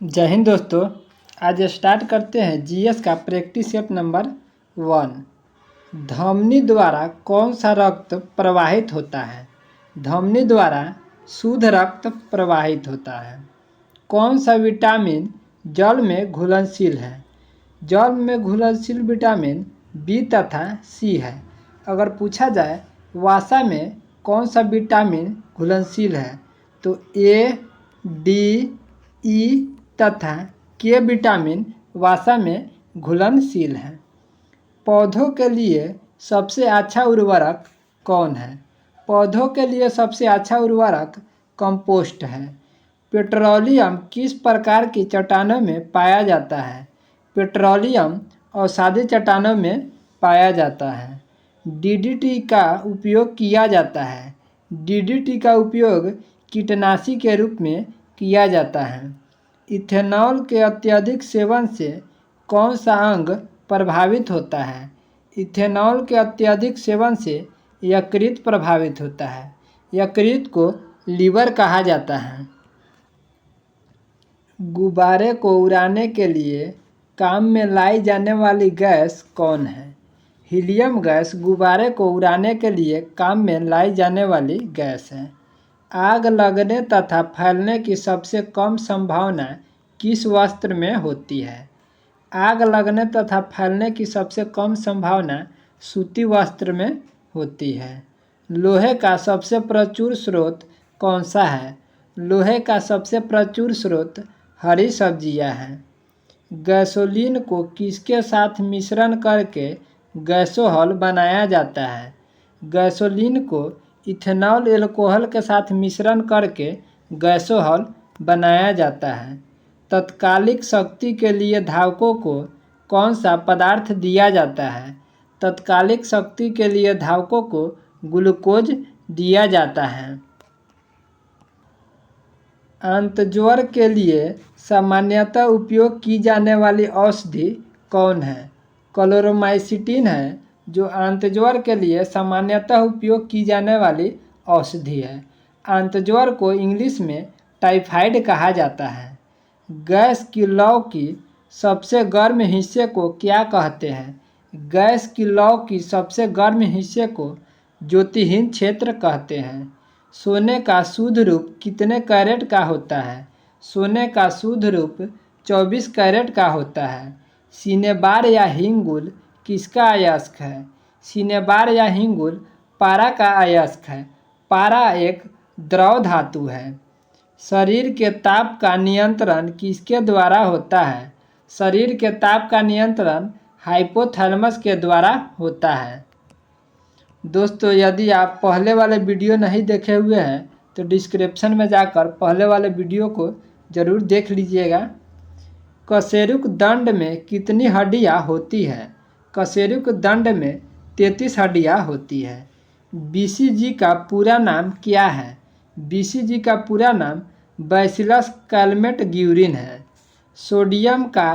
जय हिंद दोस्तों। आज स्टार्ट करते हैं जीएस का प्रैक्टिस सेट नंबर 1। धमनी द्वारा कौन सा रक्त प्रवाहित होता है? धमनी द्वारा शुद्ध रक्त प्रवाहित होता है। कौन सा विटामिन जल में घुलनशील है? जल में घुलनशील विटामिन बी तथा सी है। अगर पूछा जाए वसा में कौन सा विटामिन घुलनशील है तो ए, डी, ई तथा के विटामिन वसा में घुलनशील है। पौधों के लिए सबसे अच्छा उर्वरक कौन है? पौधों के लिए सबसे अच्छा उर्वरक कंपोस्ट है। पेट्रोलियम किस प्रकार की चट्टानों में पाया जाता है? पेट्रोलियम अवसादी चट्टानों में पाया जाता है। डीडीटी का उपयोग किया जाता है। डीडीटी का उपयोग कीटनाशी के रूप में किया जाता है। इथेनॉल के अत्यधिक सेवन से कौन सा अंग प्रभावित होता है? इथेनॉल के अत्यधिक सेवन से यकृत प्रभावित होता है। यकृत को लीवर कहा जाता है। गुब्बारे को उड़ाने के लिए काम में लाई जाने वाली गैस कौन है? हीलियम गैस गुब्बारे को उड़ाने के लिए काम में लाई जाने वाली गैस है। आग लगने तथा फैलने की सबसे कम संभावना किस वस्त्र में होती है? आग लगने तथा फैलने की सबसे कम संभावना सूती वस्त्र में होती है। लोहे का सबसे प्रचुर स्रोत कौन सा है? लोहे का सबसे प्रचुर स्रोत हरी सब्जियां हैं। गैसोलीन को किसके साथ मिश्रण करके गैसोहॉल बनाया जाता है? गैसोलीन को इथेनॉल एल्कोहल के साथ मिश्रण करके गैसोहॉल बनाया जाता है। तत्कालिक शक्ति के लिए धावकों को कौन सा पदार्थ दिया जाता है? तत्कालिक शक्ति के लिए धावकों को ग्लूकोज दिया जाता है। आंतज्वर के लिए सामान्यतः उपयोग की जाने वाली औषधि कौन है? क्लोरोमाइसिटिन है जो आंतज्वर के लिए सामान्यतः उपयोग की जाने वाली औषधि है। आंतज्वर को इंग्लिश में टाइफाइड कहा जाता है। गैस की लौ की सबसे गर्म हिस्से को क्या कहते हैं? गैस की लौ की सबसे गर्म हिस्से को ज्योतिहीन क्षेत्र कहते हैं। सोने का शुद्ध रूप कितने कैरेट का होता है? सोने का शुद्ध रूप 24 कैरेट का होता है। सिनेबार या हिंगुल किसका अयस्क है? सिनेबार या हिंगुल पारा का अयस्क है। पारा एक द्रव धातु है। शरीर के ताप का नियंत्रण किसके द्वारा होता है? शरीर के ताप का नियंत्रण हाइपोथैलेमस के द्वारा होता है। दोस्तों, यदि आप पहले वाले वीडियो नहीं देखे हुए हैं तो डिस्क्रिप्शन में जाकर पहले वाले वीडियो को ज़रूर देख लीजिएगा। कशेरुक दंड में कितनी हड्डियां होती है? कशेरुक दंड में 33 हड्डियां होती है। बीसीजी का पूरा नाम क्या है? बीसीजी का पूरा नाम बैसिलस कैलमेट ग्यूरिन है। सोडियम का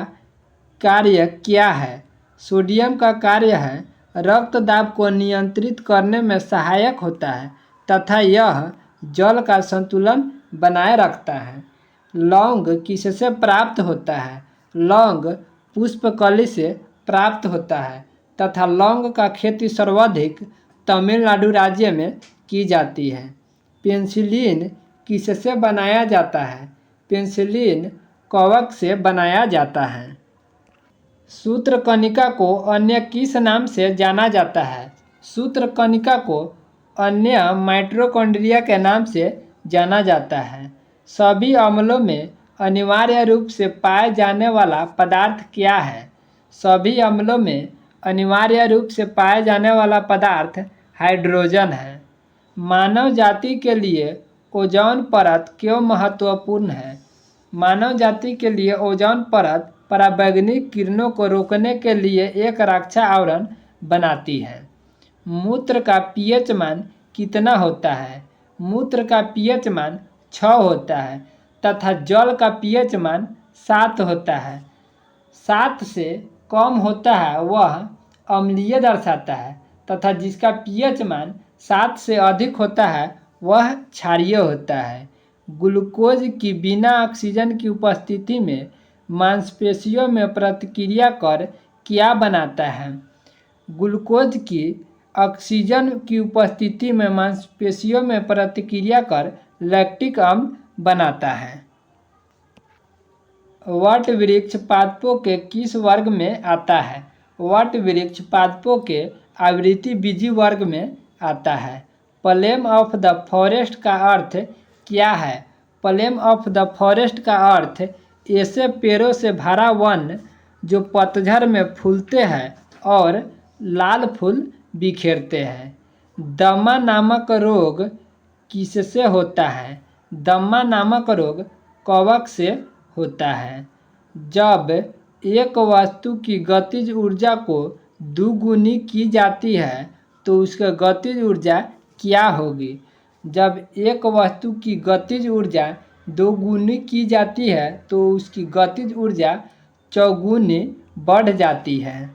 कार्य क्या है? सोडियम का कार्य है रक्त दाब को नियंत्रित करने में सहायक होता है तथा यह जल का संतुलन बनाए रखता है। लौंग किससे प्राप्त होता है? लौंग पुष्पकली से प्राप्त होता है तथा लौंग का खेती सर्वाधिक तमिलनाडु राज्य में की जाती है। पेनिसिलिन किससे बनाया जाता है? पेनिसिलिन कवक से बनाया जाता है। सूत्रकणिका को अन्य किस नाम से जाना जाता है? सूत्रकणिका को अन्य माइटोकॉन्ड्रिया के नाम से जाना जाता है। सभी अम्लों में अनिवार्य रूप से पाए जाने वाला पदार्थ क्या है? सभी अम्लों में अनिवार्य रूप से पाए जाने वाला पदार्थ हाइड्रोजन है। मानव जाति के लिए ओजोन परत क्यों महत्वपूर्ण है? मानव जाति के लिए ओजोन परत पराबैंगनी किरणों को रोकने के लिए एक रक्षा आवरण बनाती है। मूत्र का पीएच मान कितना होता है? मूत्र का पीएच मान 6 होता है तथा जल का पीएच मान 7 होता है। 7 से कम होता है वह अम्लीय दर्शाता है तथा जिसका पीएच मान 7 से अधिक होता है वह क्षारीय होता है। ग्लूकोज की बिना ऑक्सीजन की उपस्थिति में मांसपेशियों में प्रतिक्रिया कर क्या बनाता है? ग्लूकोज की ऑक्सीजन की उपस्थिति में मांसपेशियों में प्रतिक्रिया कर लैक्टिक अम्ल बनाता है। वट वृक्ष पादपों के किस वर्ग में आता है? वट वृक्ष पादपों के आवृतबीजी वर्ग में आता है। प्लेम ऑफ द फॉरेस्ट का अर्थ क्या है? प्लेम ऑफ द फॉरेस्ट का अर्थ ऐसे पेड़ों से भरा वन जो पतझड़ में फूलते हैं और लाल फूल बिखेरते हैं। दमा नामक रोग किससे होता है? दमा नामक रोग कवक से होता है। जब एक वस्तु की गतिज ऊर्जा को दुगुनी की जाती है तो उसकी गतिज ऊर्जा क्या होगी? जब एक वस्तु की गतिज ऊर्जा दोगुनी की जाती है तो उसकी गतिज ऊर्जा चौगुनी बढ़ जाती है।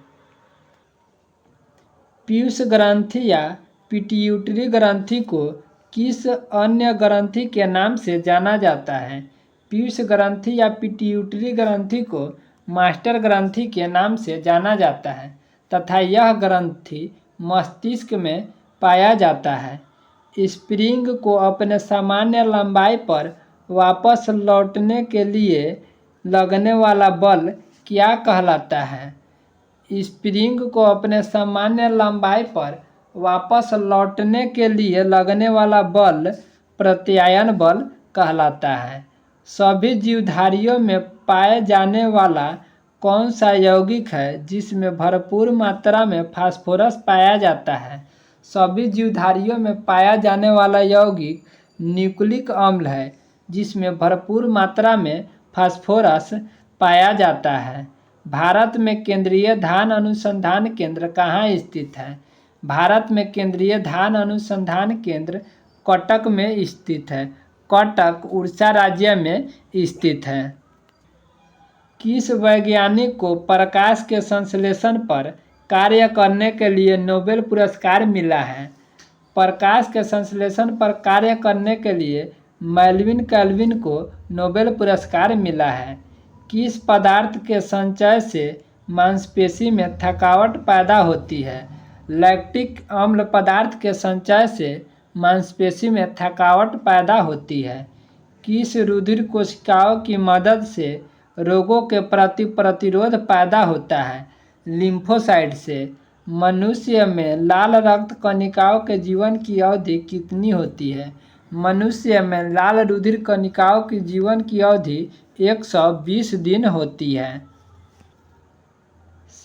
पीयूष ग्रंथि या पिट्यूटरी ग्रंथि को किस अन्य ग्रंथि के नाम से जाना जाता है? पीयूष ग्रंथि या पिट्यूटरी ग्रंथि को मास्टर ग्रंथि के नाम से जाना जाता है तथा यह ग्रंथि मस्तिष्क में पाया जाता है। स्प्रिंग को अपने सामान्य लंबाई पर वापस लौटने के लिए लगने वाला बल क्या कहलाता है? स्प्रिंग को अपने सामान्य लंबाई पर वापस लौटने के लिए लगने वाला बल प्रत्यायन बल कहलाता है। सभी जीवधारियों में पाए जाने वाला कौन सा यौगिक है जिसमें भरपूर मात्रा में फास्फोरस पाया जाता है? सभी जीवधारियों में पाया जाने वाला यौगिक न्यूक्लिक अम्ल है जिसमें भरपूर मात्रा में फास्फोरस पाया जाता है। भारत में केंद्रीय धान अनुसंधान केंद्र कहाँ स्थित है? भारत में केंद्रीय धान अनुसंधान केंद्र कटक में स्थित है। कटक उड़ीसा राज्य में स्थित है। किस वैज्ञानिक को प्रकाश के संश्लेषण पर कार्य करने के लिए नोबेल पुरस्कार मिला है? प्रकाश के संश्लेषण पर कार्य करने के लिए मेल्विन कैल्विन को नोबेल पुरस्कार मिला है। किस पदार्थ के संचय से मांसपेशी में थकावट पैदा होती है? लैक्टिक अम्ल पदार्थ के संचय से मांसपेशी में थकावट पैदा होती है। किस रुधिर कोशिकाओं की मदद से रोगों के प्रति प्रतिरोध पैदा होता है? लिम्फोसाइट से। मनुष्य में लाल रक्त कणिकाओं के जीवन की अवधि कितनी होती है? मनुष्य में लाल रुधिर कणिकाओं की जीवन की अवधि 120 दिन होती है।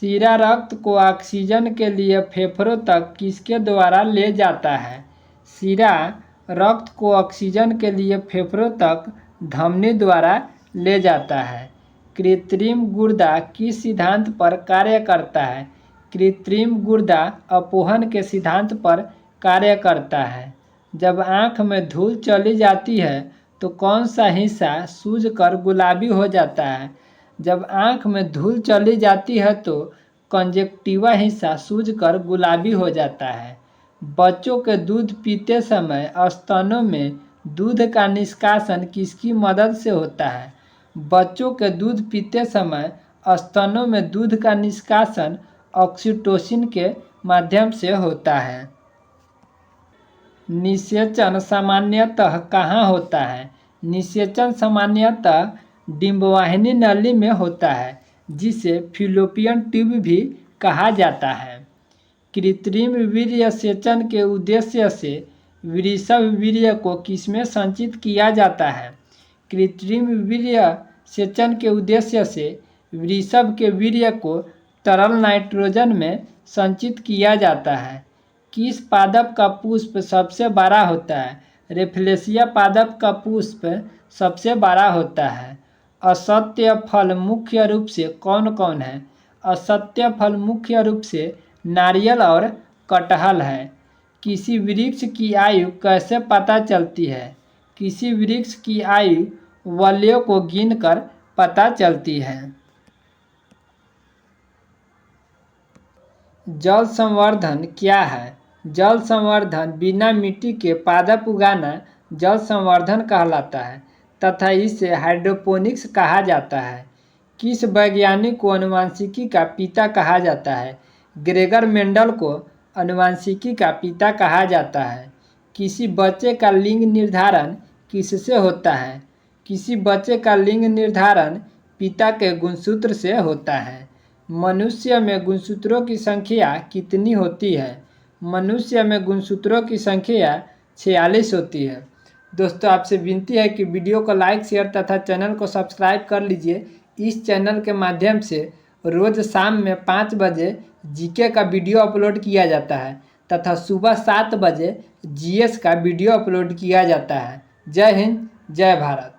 शीरा रक्त को ऑक्सीजन के लिए फेफड़ों तक किसके द्वारा ले जाता है? शीरा रक्त को ऑक्सीजन के लिए फेफड़ों तक धमनी द्वारा ले जाता है। कृत्रिम गुर्दा किस सिद्धांत पर कार्य करता है? कृत्रिम गुर्दा अपोहन के सिद्धांत पर कार्य करता है। जब आँख में धूल चली जाती है तो कौन सा हिस्सा सूजकर गुलाबी हो जाता है? जब आँख में धूल चली जाती है तो कंजक्टिवा हिस्सा सूजकर गुलाबी हो जाता है। बच्चों के दूध पीते समय स्तनों में दूध का निष्कासन किसकी मदद से होता है? बच्चों के दूध पीते समय स्तनों में दूध का निष्कासन ऑक्सीटोसिन के माध्यम से होता है। निषेचन सामान्यतः कहाँ होता है? निषेचन सामान्यतः डिंबवाहिनी नली में होता है जिसे फैलोपियन ट्यूब भी कहा जाता है। कृत्रिम वीर्य सेचन के उद्देश्य से वृषभ वीर्य को किसमें संचित किया जाता है? कृत्रिम वीर्य सेचन के उद्देश्य से वृषभ के वीर्य को तरल नाइट्रोजन में संचित किया जाता है। किस पादप का पुष्प सबसे बड़ा होता है? रेफलेशिया पादप का पुष्प सबसे बड़ा होता है। असत्य फल मुख्य रूप से कौन कौन है? असत्य फल मुख्य रूप से नारियल और कटहल है। किसी वृक्ष की आयु कैसे पता चलती है? किसी वृक्ष की आयु वलयों को गिनकर पता चलती है। जल संवर्धन क्या है? जल संवर्धन बिना मिट्टी के पादप उगाना जल संवर्धन कहलाता है तथा इसे हाइड्रोपोनिक्स कहा जाता है। किस वैज्ञानिक को आनुवंशिकी का पिता कहा जाता है? ग्रेगर मेंडल को आनुवंशिकी का पिता कहा जाता है। किसी बच्चे का लिंग निर्धारण किससे होता है? किसी बच्चे का लिंग निर्धारण पिता के गुणसूत्र से होता है। मनुष्य में गुणसूत्रों की संख्या कितनी होती है? मनुष्य में गुणसूत्रों की संख्या 46 होती है। दोस्तों, आपसे विनती है कि वीडियो को लाइक, शेयर तथा चैनल को सब्सक्राइब कर लीजिए। इस चैनल के माध्यम से रोज़ शाम में 5 बजे जीके का वीडियो अपलोड किया जाता है तथा सुबह 7 बजे जीएस का वीडियो अपलोड किया जाता है। जय हिंद, जय भारत।